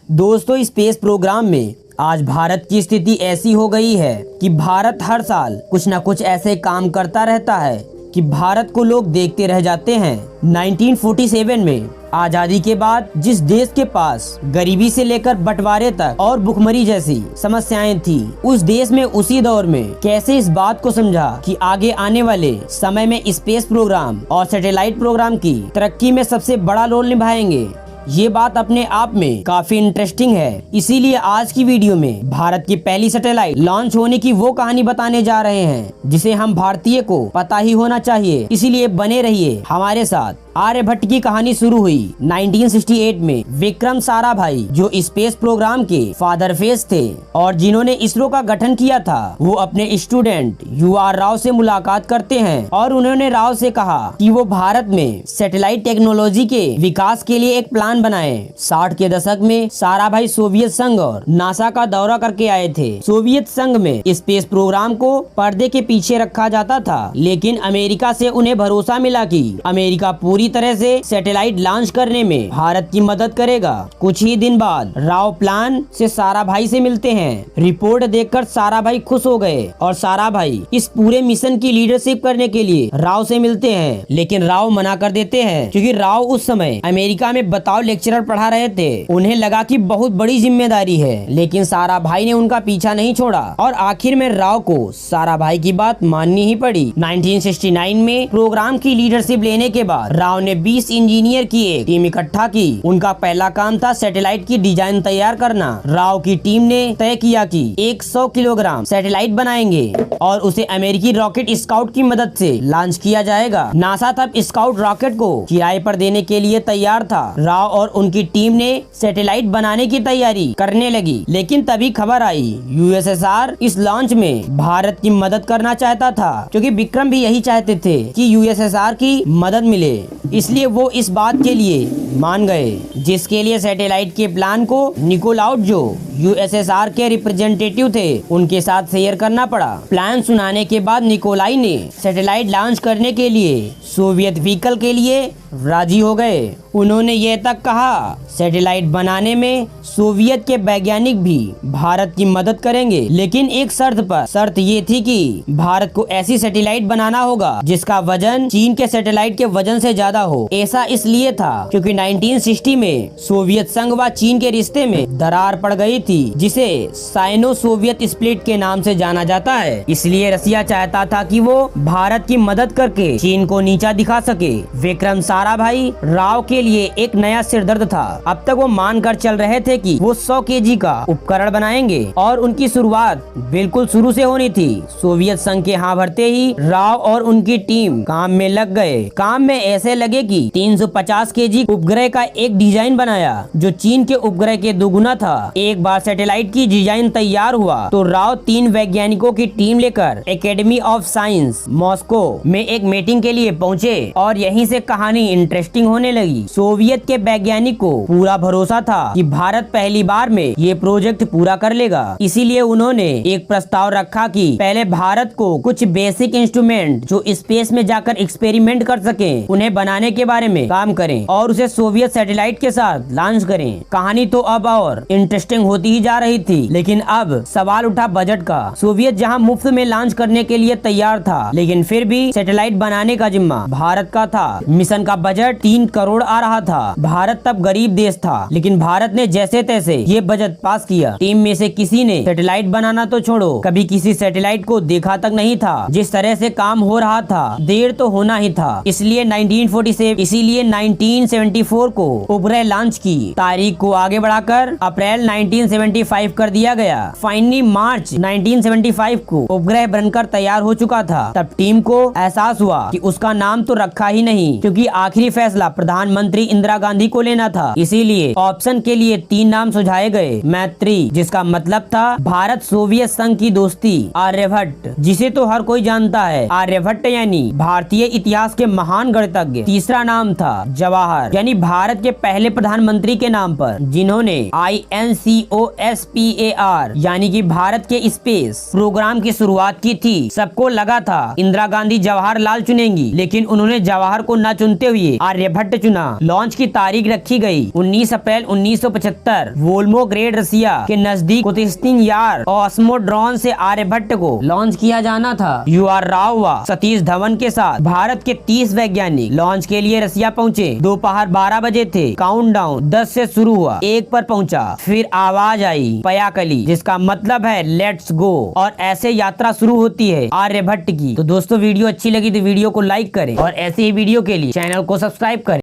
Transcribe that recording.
दोस्तों, space programme में आज भारत की स्थिति ऐसी हो गई है कि भारत हर साल कुछ न कुछ ऐसे काम करता रहता है कि भारत को लोग देखते रह जाते हैं। 1947 में आजादी के बाद जिस देश के पास गरीबी से लेकर बंटवारे तक और भुखमरी जैसी समस्याएं थी, उस देश में उसी दौर में कैसे इस बात को समझा कि आगे आने वाले समय में स्पेस प्रोग्राम और सैटेलाइट प्रोग्राम की तरक्की में सबसे बड़ा रोल निभाएंगे। ये बात अपने आप में काफी इंटरेस्टिंग है। इसीलिए आज की वीडियो में भारत की पहली सैटेलाइट लॉन्च होने की वो कहानी बताने जा रहे हैं जिसे हम भारतीय को पता ही होना चाहिए। इसीलिए बने रहिए हमारे साथ। आर्यभट्ट की कहानी शुरू हुई 1968 में विक्रम साराभाई, जो स्पेस प्रोग्राम के फादर फेज थे और जिन्होंने इसरो का गठन किया था, वो अपने स्टूडेंट UR राव से मुलाकात करते हैं और उन्होंने राव से कहा कि वो भारत में सैटेलाइट टेक्नोलॉजी के विकास के लिए एक प्लान बनाए। 60 के दशक में साराभाई सोवियत संघ और नासा का दौरा करके आए थे। सोवियत संघ में स्पेस प्रोग्राम को पर्दे के पीछे रखा जाता था, लेकिन अमेरिका से उन्हें भरोसा मिला कि अमेरिका पूरी तरह से सैटेलाइट लॉन्च करने में भारत की मदद करेगा। कुछ ही दिन बाद राव प्लान से साराभाई से मिलते हैं। रिपोर्ट देखकर साराभाई खुश हो गए और साराभाई इस पूरे मिशन की लीडरशिप करने के लिए राव से मिलते हैं, लेकिन राव मना कर देते हैं क्योंकि राव उस समय अमेरिका में बताओ लेक्चरर पढ़ा रहे थे। उन्हें लगा कि बहुत बड़ी जिम्मेदारी है, लेकिन साराभाई ने उनका पीछा नहीं छोड़ा और आखिर में राव को साराभाई की बात माननी ही पड़ी। 1969 में प्रोग्राम की लीडरशिप लेने के बाद राव ने 20 इंजीनियर की एक टीम इकट्ठा की। उनका पहला काम था सैटेलाइट की डिजाइन तैयार करना। राव की टीम ने तय किया कि 100 किलोग्राम सैटेलाइट बनाएंगे और उसे अमेरिकी रॉकेट स्काउट की मदद से लॉन्च किया जाएगा। नासा तब स्काउट रॉकेट को किराए पर देने के लिए तैयार था। राव और उनकी टीम ने सैटेलाइट बनाने की तैयारी करने लगी, लेकिन तभी खबर आई USSR इस लॉन्च में भारत की मदद करना चाहता था, क्योंकि विक्रम भी यही चाहते थे कि USSR की मदद मिले। इसलिए वो इस बात के लिए मान गए, जिसके लिए सैटेलाइट के प्लान को निकोलाउड, जो USSR के रिप्रेजेंटेटिव थे, उनके साथ शेयर करना पड़ा। प्लान सुनाने के बाद निकोलाई ने सैटेलाइट लॉन्च करने के लिए सोवियत व्हीकल के लिए राजी हो गए। उन्होंने ये तक कहा सैटेलाइट बनाने में सोवियत के वैज्ञानिक भी भारत की मदद करेंगे, लेकिन एक शर्त पर। शर्त ये थी कि भारत को ऐसी सैटेलाइट बनाना होगा जिसका वजन चीन के सैटेलाइट के वजन से ज्यादा हो। ऐसा इसलिए था क्योंकि 1960 में सोवियत संघ व चीन के रिश्ते में दरार पड़ गई थी, जिसे साइनो सोवियत स्प्लिट के नाम से जाना जाता है। इसलिए रसिया चाहता था कि वो भारत की मदद करके चीन को नीचा दिखा सके। विक्रम साराभाई राव के लिए एक नया सिरदर्द था। अब तक वो मान कर चल रहे थे कि वो 100 kg का उपकरण बनाएंगे और उनकी शुरुआत बिल्कुल शुरू से होनी थी। सोवियत संघ के हाँ भरते ही राव और उनकी टीम काम में लग गए। काम में ऐसे लगे कि 350 kg उपग्रह का एक डिजाइन बनाया, जो चीन के उपग्रह के दोगुना था। एक बार सैटेलाइट की डिजाइन तैयार हुआ तो राव 3 वैज्ञानिकों की टीम लेकर एकेडमी ऑफ साइंस मॉस्को में एक मीटिंग के लिए पहुँचे और यहीं से कहानी इंटरेस्टिंग होने लगी। सोवियत के वैज्ञानिक को पूरा भरोसा था कि भारत पहली बार में ये प्रोजेक्ट पूरा कर लेगा। इसीलिए उन्होंने एक प्रस्ताव रखा कि पहले भारत को कुछ बेसिक इंस्ट्रूमेंट जो स्पेस में जाकर एक्सपेरिमेंट कर सके, उन्हें बनाने के बारे में काम करें और उसे सोवियत सैटेलाइट के साथ लॉन्च करें। कहानी तो अब और इंटरेस्टिंग होती ही जा रही थी, लेकिन अब सवाल उठा बजट का। सोवियत जहां मुफ्त में लॉन्च करने के लिए तैयार था, लेकिन फिर भी सैटेलाइट बनाने का जिम्मा भारत का था। मिशन का बजट 3 करोड़ आ रहा था। भारत तब गरीब देश था, लेकिन भारत ने जैसे तैसे ये बजट पास किया। टीम में से किसी ने सैटेलाइट बनाना तो छोड़ो, कभी किसी सैटेलाइट को देखा तक नहीं था। जिस तरह से काम हो रहा था, देर तो होना ही था। इसलिए 1974 को उपग्रह लॉन्च की तारीख को आगे बढ़ाकर अप्रैल 1975 कर दिया गया। फाइनली मार्च 1975 को उपग्रह बनकर तैयार हो चुका था। तब टीम को एहसास हुआ कि उसका नाम तो रखा ही नहीं, क्योंकि आखिरी फैसला प्रधानमंत्री इंदिरा गांधी को लेना था। इसीलिए ऑप्शन के लिए 3 नाम सुझाए गए। मैत्री, जिसका मतलब था भारत सोवियत संघ की दोस्ती। आर्यभट्ट, जिसे तो हर कोई जानता है। आर्यभट्ट यानी भारतीय इतिहास के महान गणितज्ञ। तीसरा नाम था जवाहर, यानी भारत के पहले प्रधानमंत्री के नाम पर, जिन्होंने INCOSPAR यानी कि भारत के स्पेस प्रोग्राम की शुरुआत की थी। सबको लगा था इंदिरा गांधी जवाहरलाल चुनेंगी, लेकिन उन्होंने जवाहर को न चुनते हुए आर्यभट्ट चुना। लॉन्च की तारीख रखी गई 19 अप्रैल 1975 वोल्गोग्रेड रसिया के नजदीक कुतिस्तिन यार ऑस्मोड्रोन से आर्यभट्ट को लॉन्च किया जाना था। UR राव व सतीश धवन के साथ भारत के 30 वैज्ञानिक लॉन्च के लिए रसिया पहुंचे। दोपहर 12 बजे थे। काउंटडाउन 10 से शुरू हुआ, 1 पर पहुंचा। फिर आवाज आई पयाकली, जिसका मतलब है लेट्स गो, और ऐसे यात्रा शुरू होती है आर्यभट्ट की। तो दोस्तों वीडियो अच्छी लगी तो वीडियो को लाइक करें और ऐसे ही वीडियो के लिए चैनल को सब्सक्राइब करें।